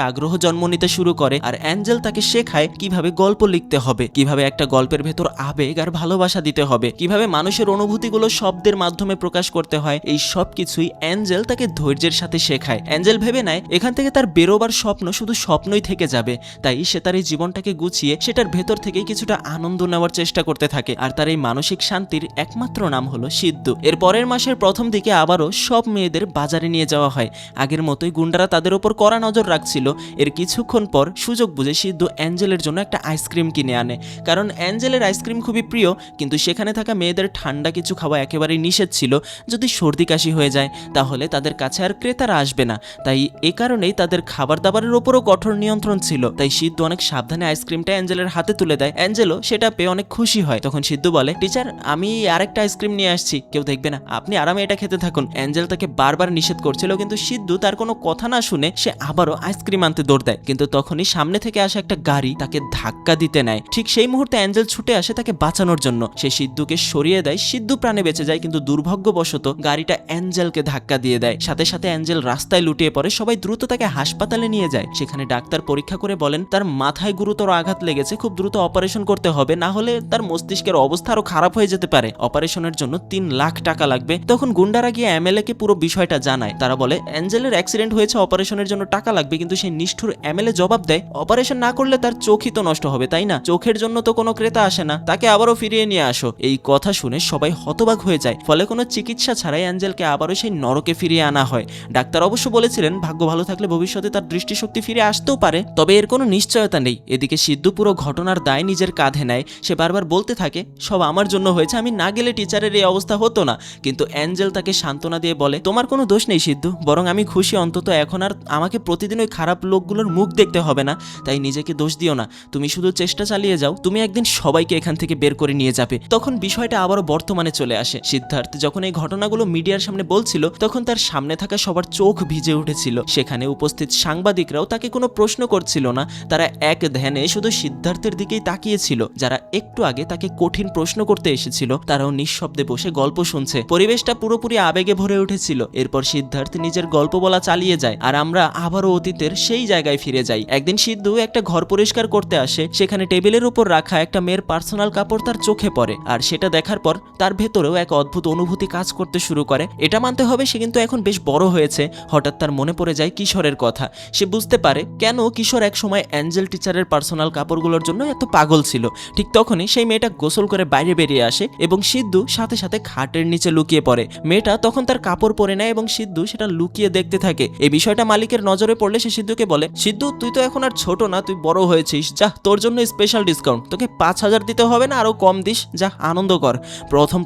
আগ্রহ জন্ম নিতে শুরু করে, আর অ্যাঞ্জেল তাকে শেখায় কিভাবে গল্প লিখতে হবে, কিভাবে একটা গল্পের ভেতর আবেগ আর ভালোবাসা দিতে হবে, কিভাবে মানুষের অনুভূতিগুলো শব্দের মাধ্যমে প্রকাশ করতে হয়। এই সব কিছুই অ্যাঞ্জেল তাকে ধৈর্যের সাথে শেখায়। অ্যাঞ্জেল ভেবে নেয় এখান থেকে তার বেরোবার স্বপ্ন শুধু স্বপ্নই থেকে যাবে, তাই সে তার এই জীবনটাকে গুছিয়ে সেটার ভেতর থেকেই কিছুটা আনন্দ নেওয়ার চেষ্টা করতে থাকে। আর তার এই মানসিক শান্তির একমাত্র নাম হলো সিদ্ধু। এর পরের মাসের প্রথম দিকে আবারও সব মেয়েদের বাজারে নিয়ে যাওয়া হয়। আগের মতোই গুন্ডারা তাদের ওপর কড়া নজর রাখছিল। এর কিছুক্ষণ পর সুযোগ বুঝে সিদ্ধু অ্যাঞ্জেলের জন্য একটা আইসক্রিম কিনে আনে, কারণ অ্যাঞ্জেলের আইসক্রিম খুবই প্রিয়। কিন্তু সেখানে থাকা মেয়েদের ঠান্ডা কিছু খাওয়া একেবারেই নিষেধ ছিল। যদি সর্দি কাশি হয়ে যায় তাহলে তাদের কাছে আর ক্রেতারা আসবে না, তাই এ কারণেই তাদের খাবার দাবারের ওপরও কঠোর নিয়ন্ত্রণ ছিল। তাই সিদ্ধু অনেক সাবধানে আইসক্রিমটা অ্যাঞ্জেলের হাতে তুলে দেয়। অ্যাঞ্জেলও সেটা পেয়ে অনেক খুশি হয়। তখন সিদ্ধু বলে, টিচার আমি আরেকটা আইসক্রিম নিয়ে আসছি, কেউ দেখবে না, আপনি আরামে এটা খেতে থাকুন। অ্যাঞ্জেল তাকে বারবার নিষেধ করছিল, কিন্তু সিদ্ধু তার কোনো কথা না শুনে সে আবারও আইসক্রিম আনতে দৌড় দেয়। কিন্তু তখনই সামনে থেকে আসা একটা গাড়ি তাকে ধাক্কা দিতে নেয়। ঠিক সেই মুহূর্তে অ্যাঞ্জেল ছুটে আসে তাকে বাঁচানোর জন্য। সে সিদ্ধুকে সরিয়ে দেয়, সিদ্ধু প্রাণে বেঁচে যায়। কিন্তু দুর্ভাগ্যবশত গাড়িটা অ্যাঞ্জেলকে ধাক্কা দিয়ে দেয়। সাথে সাথে অ্যাঞ্জেল রাস্তায় লুটিয়ে পড়ে। সবাই দ্রুত তাকে হাসপাতালে নিয়ে যায়। সেখানে ডাক্তার পরীক্ষা করে বলেন তার মাথায় গুরুতর আঘাত লেগেছে, খুব দ্রুত অপারেশন করতে হবে, না হলে তার মস্তিষ্কের অবস্থা আরো খারাপ হয়ে যেতে পারে। অপারেশনের জন্য 3 লাখ টাকা লাগবে। তখন গুন্ডারা গিয়ে এমএলএ কে পুরো বিষয়টা জানায়। তারা বলে অ্যাঞ্জেলের অ্যাক্সিডেন্ট হয়েছে, অপারেশনের জন্য টাকা লাগবে। কিন্তু সেই নিষ্ঠুর এমএলএ জবাব দেয় অপারেশন না করলে তার চোখই তো নষ্ট হবে, তাই না? চোখের জন্য তো কোনো ক্রেতা আসে না, তাকে আবারও ফিরিয়ে নিয়ে আসো। এই কথা শুনে সবাই হতবাক হয়ে যায়। ফলে কোনো চিকিৎসা ছাড়াই অ্যাঞ্জেলকে আবারও সেই নরকে ফিরিয়ে আনা হয়। ডাক্তার অবশ্য বলেছিলেন ভাগ্য ভালো থাকলে ভবিষ্যতে তার দৃষ্টিশক্তি ফিরে আসতেও পারে, তবে এর কোনো নিশ্চয়তা নেই। এদিকে সিদ্ধু পুরো ঘটনার দায় নিজের কাঁধে নেয়। সে বারবার বলতে থাকে সব আমার জন্য হয়েছে, আমি না গেলে টিচারের এই অবস্থা হতো না। কিন্তু অ্যাঞ্জেল তাকে সান্ত্বনা দিয়ে বলে তোমার কোনো দোষ নেই সিদ্ধু, বরং আমি খুশি অন্তত এখন আর আমাকে প্রতিদিন ওই খারাপ লোকগুলোর মুখ দেখতে হবে না। তাই নিজেকে দোষ দিও না, তুমি শুধু চেষ্টা চালিয়ে যাও, তুমি একদিন সবাইকে এখান থেকে বের করে নিয়ে যাবে। তখন বিষয়টা আবারও বর্তমানে চলে আসে। সিদ্ধার্থ যখন এই ঘটনাগুলো মিডিয়ার সামনে বলছিল তখন তার সামনে থাকা সবার চোখ ভিজে উঠেছিল। সেখানে উপস্থিত সাংবাদিকরাও তাকে কোনো প্রশ্ন করছিল না, তারা এক ধ্যানে শুধু সিদ্ধার্থের দিকেই তাকিয়েছিল। যারা একটু আগে তাকে কঠিন প্রশ্ন করতে এসেছিল তারাও নিঃশব্দে বসে গল্প শুনছে। পরিবেশটা পুরোপুরি আবেগে ভরে উঠেছিল। এরপর সিদ্ধার্থ নিজের গল্প বলা চালিয়ে যায়, আর আমরা আবারও অতীতের সেই জায়গায় ফিরে যাই। একদিন সিদ্ধু একটা ঘর পরিষ্কার করতে আসে। সেখানে টেবিলের উপর রাখা একটা মেয়ের পার্সোনাল কাপড় তার চোখে পড়ে, আর সেটা দেখার পর তার ভেতরেও এক অদ্ভুত অনুভূতি কাজ করতে শুরু করে। এটা মানতে হবে সে কিন্তু এখন বেশ বড় হয়েছে। হঠাৎ তার মনে পড়ে যায় কিশোরের কথা। সে বুঝতে পারে কেন কিশোর এক সময় অ্যাঞ্জেল টিচারের পার্সোনাল কাপড়গুলোর জন্য এত পাগল ছিল। ঠিক তখনই সেই মেয়েটা গোসল করে বাইরে বেরিয়ে আসে এবং সিদ্ধু সাথে সাথে খাটের নিচে লুকিয়ে পড়ে। মেয়েটা তখন তার কাপড় পরে নেয় এবং সিদ্ধু সেটা লুকিয়ে দেখতে থাকে। এই বিষয়টা মালিকের নজরে পড়লে সে সিদ্ধুকে বলে সিদ্ধু তুই তো এখন আর ছোট না, তুই বড় হয়েছিস, যা তোর জন্য স্পেশাল ডিসকাউন্ট, তোকে 5,000 দিতে হবে না, আরো কম দিস, যা আনন্দ কর।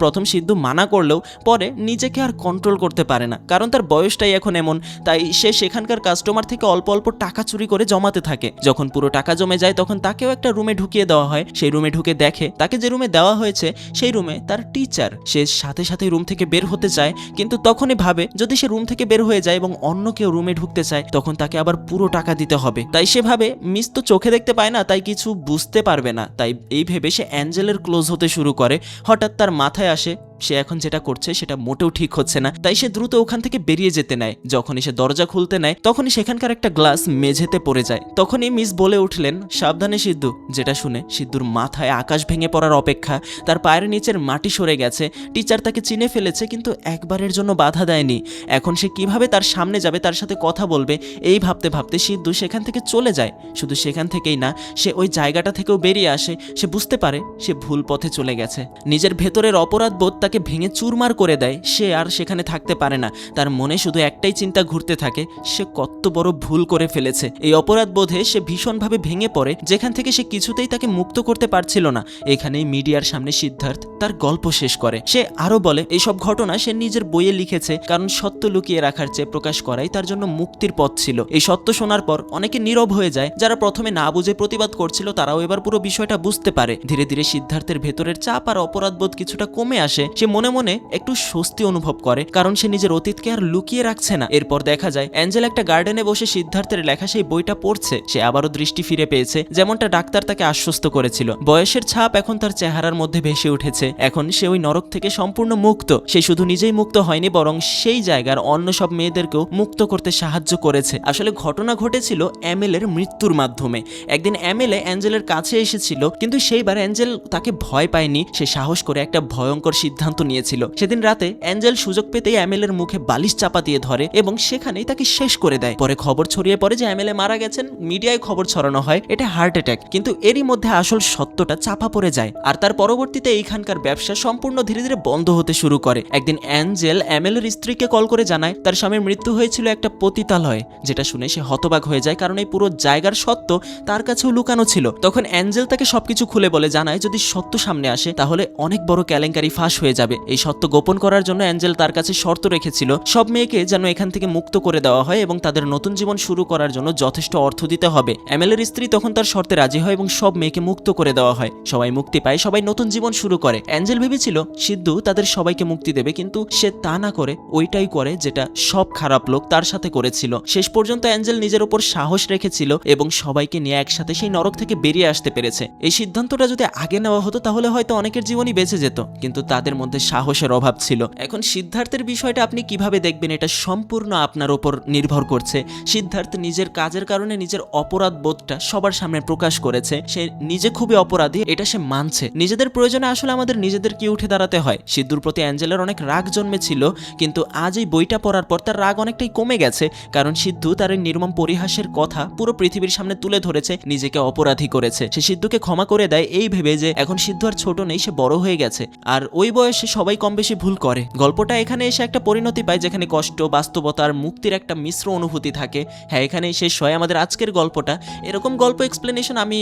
প্রথম সিদ্ধু মানা করলেও পরে নিজেকে আর কন্ট্রোল করতে পারে না, কারণ তার বয়সটাই এখন এমন। তাই সে সেখানকার কাস্টমার থেকে অল্প অল্প টাকা চুরি করে জমাতে থাকে। যখন পুরো টাকা জমে যায় তখন তাকেও একটা রুমে ঢুকিয়ে দেওয়া হয়। সেই রুমে ঢুকে দেখে তাকে যে রুমে দেওয়া হয়েছে সেই রুমে তার টিচার। সে সাথে সাথে রুম থেকে বের হতে চায়, কিন্তু তখনই ভাবে যদি সে রুম থেকে বের হয়ে যায় এবং অন্য কেউ রুমে ঢুকতে চায় তখন তাকে আবার পুরো টাকা দিতে হবে। তাই সে ভাবে মিস তো চোখে দেখতে পায় না, তাই কিছু বুঝতে পারবে না। তাই এই ভেবে সে অ্যাঞ্জেলের ক্লোজ হতে শুরু করে। হঠাৎ তার মাথায় আসে সে এখন যেটা করছে সেটা মোটেও ঠিক হচ্ছে না। তাই সে দ্রুত ওখান থেকে বেরিয়ে যেতে নেয়। যখনই সে দরজা খুলতে নেয় তখনই সেখানকার একটা গ্লাস মেঝেতে পড়ে যায়। তখনই মিস বলে উঠলেন সাবধানে সিদ্ধু, যেটা শুনে সিদ্ধুর মাথায় আকাশ ভেঙে পড়ার অপেক্ষা। তার পায়ের নিচের মাটি সরে গেছে। টিচার তাকে চিনে ফেলেছে কিন্তু একবারের জন্য বাধা দেয়নি। এখন সে কিভাবে তার সামনে যাবে, তার সাথে কথা বলবে, এই ভাবতে ভাবতে সিদ্ধু সেখান থেকে চলে যায়। শুধু সেখান থেকেই না, সে ওই জায়গাটা থেকেও বেরিয়ে আসে। সে বুঝতে পারে সে ভুল পথে চলে গেছে। নিজের ভেতরের অপরাধবোধ তাকে ভেঙে চুরমার করে দেয়। সে আর সেখানে থাকতে পারে না। তার মনে শুধু একটাই চিন্তা ঘুরতে থাকে, সে কত বড় ভুল করে ফেলেছে। এই অপরাধ বোধে সে ভীষণভাবে ভেঙে পড়ে, যেখান থেকে সে কিছুতেই তাকে মুক্ত করতে পারছিল না। এখানেই মিডিয়ার সামনে সিদ্ধার্থ তার গল্প শেষ করে। সে আরো বলে এইসব ঘটনা সে নিজের বইয়ে লিখেছে, কারণ সত্য লুকিয়ে রাখার চেয়ে প্রকাশ করাই তার জন্য মুক্তির পথ ছিল। এই সত্য শোনার পর অনেকে নীরব হয়ে যায়। যারা প্রথমে না বুঝে প্রতিবাদ করছিল তারাও এবার পুরো বিষয়টা বুঝতে পারে। ধীরে ধীরে সিদ্ধার্থের ভেতরের চাপ আর অপরাধবোধ কিছুটা কমে আসে। সে মনে মনে একটু স্বস্তি অনুভব করে, কারণ সে নিজের অতীতকে আর লুকিয়ে রাখছে না। এরপর দেখা যায় অ্যাঞ্জেল একটা গার্ডেনে বসে সিদ্ধার্থের লেখা সেই বইটা পড়ছে। সে আবারও দৃষ্টি ফিরে পেয়েছে, যেমনটা ডাক্তার তাকে আশ্বস্ত করেছিল। বয়সের ছাপ এখন তার চেহারার মধ্যে ভেসে উঠেছে। এখন সে ওই নরক থেকে সম্পূর্ণ মুক্ত। সে শুধু নিজেই মুক্ত হয়নি, বরং সেই জায়গার অন্য সব মেয়েদেরকেও মুক্ত করতে সাহায্য করেছে। আসলে ঘটনা ঘটেছিল অ্যামেলের মৃত্যুর মাধ্যমে। একদিন অ্যামেলে অ্যাঞ্জেলের কাছে এসেছিল, কিন্তু সেইবার অ্যাঞ্জেল তাকে ভয় পায়নি। সে সাহস করে একটা ভয়ঙ্কর সিদ্ধান্ত নিয়েছিল। সেদিন রাতে অ্যাঞ্জেল সুযোগ পেতেই অ্যামেলের মুখে বালিশ চাপা দিয়ে ধরে এবং সেখানেই তাকে শেষ করে দেয়। পরে খবর ছড়িয়ে পড়ে যে অ্যামেলে মারা গেছেন। মিডিয়ায় খবর ছড়ানো হয় এটা হার্ট অ্যাটাক, কিন্তু এরই মধ্যে আসল সত্যটা চাপা পড়ে যায়। আর তার পরবর্তীতে এইখানকার ব্যবসা সম্পূর্ণ ধীরে ধীরে বন্ধ হতে শুরু করে। একদিন অ্যাঞ্জেল অ্যামেলের স্ত্রীকে কল করে জানায় তার স্বামীর মৃত্যু হয়েছিল একটা পতিতালয়ে, যেটা শুনে সে হতবাক হয়ে যায়, কারণ এই পুরো জায়গার সত্য তার কাছেও লুকানো ছিল। তখন অ্যাঞ্জেল তাকে সবকিছু খুলে বলে, জানায় যদি সত্য সামনে আসে তাহলে অনেক বড় কেলেঙ্কারি ফাঁস হয়ে যাবে। এই সত্য গোপন করার জন্য অ্যাঞ্জেল তার কাছে শর্ত রেখেছিল সব মেয়েকে যেন এখান থেকে মুক্ত করে দেওয়া হয় এবং তাদের নতুন জীবন শুরু করার জন্য যথেষ্ট অর্থ দিতে হবে। অ্যামেলের স্ত্রী তখন তার শর্তে রাজি হয় এবং সব মেয়েকে মুক্ত করে দেওয়া হয়। সবাই মুক্তি পায়, সবাই নতুন জীবন শুরু করে। অ্যাঞ্জেল ভেবেছিল সিদ্ধু তাদের সবাইকে মুক্তি দেবে, কিন্তু সে তা না করে ওইটাই করে যেটা সব খারাপ লোক তার সাথে করেছিল। শেষ পর্যন্ত অ্যাঞ্জেল নিজের উপর সাহস রেখেছিল এবং সবাইকে নিয়ে একসাথে সেই নরক থেকে বেরিয়ে আসতে পেরেছে। এই সিদ্ধান্তটা যদি আগে নেওয়া হতো তাহলে হয়তো অনেকের জীবনই বেঁচে যেত, কিন্তু তাদের মধ্যে সাহসের অভাব ছিল। এখন সিদ্ধার্থের বিষয়টা আপনি কিভাবে দেখবেন এটা সম্পূর্ণ আপনার উপর নির্ভর করছে। সিদ্ধার্থ নিজের কাজের কারণে নিজের অপরাধ বোধটা সবার সামনে প্রকাশ করেছে। সে নিজে খুবই অপরাধী, এটা সে মানছে। নিজেদের প্রয়োজনে আসলে আমাদের নিজেদেরকে উঠে দাঁড়াতে হয়। সিদ্ধুর প্রতি অ্যাঞ্জেলের অনেক রাগ জন্মেছিল, কিন্তু আজ এই বইটা পড়ার পর তার রাগ অনেকটাই কমে গেছে, কারণ সিদ্ধু তার এই নির্মম পরিহাসের কথা পুরো পৃথিবীর সামনে তুলে ধরেছে, নিজেকে অপরাধী করেছে। সে সিদ্ধুকে ক্ষমা করে দেয় এই ভেবে যে এখন সিদ্ধু আর ছোট নেই, সে বড় হয়ে গেছে। আর ওই বয়সে সবাই কম বেশি ভুল করে। গল্পটা এখানে এসে একটা পরিণতি পায় যেখানে কষ্ট, বাস্তবতা আর মুক্তির একটা মিশ্র অনুভূতি থাকে। হ্যাঁ, এখানেই শেষ হয় আমাদের আজকের গল্পটা। এরকম গল্প এক্সপ্লেনেশন আমি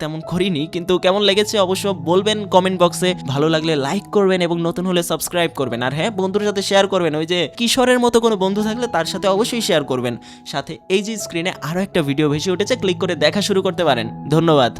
তেমন করিনি, কিন্তু কেমন লেগেছে অবশ্য বলবেন কমেন্ট বক্সে। ভালো লাগলে লাইক করবেন এবং নতুন হলে সাবস্ক্রাইব করবেন। আর হ্যাঁ, বন্ধুদের সাথে শেয়ার করবেন। ওই যে কিশোরের মতো কোনো বন্ধু থাকলে তার সাথে অবশ্যই শেয়ার করবেন। সাথে এই যে স্ক্রিনে আরও একটা ভিডিও ভেসে উঠেছে, ক্লিক করে দেখা শুরু করতে পারেন। ধন্যবাদ।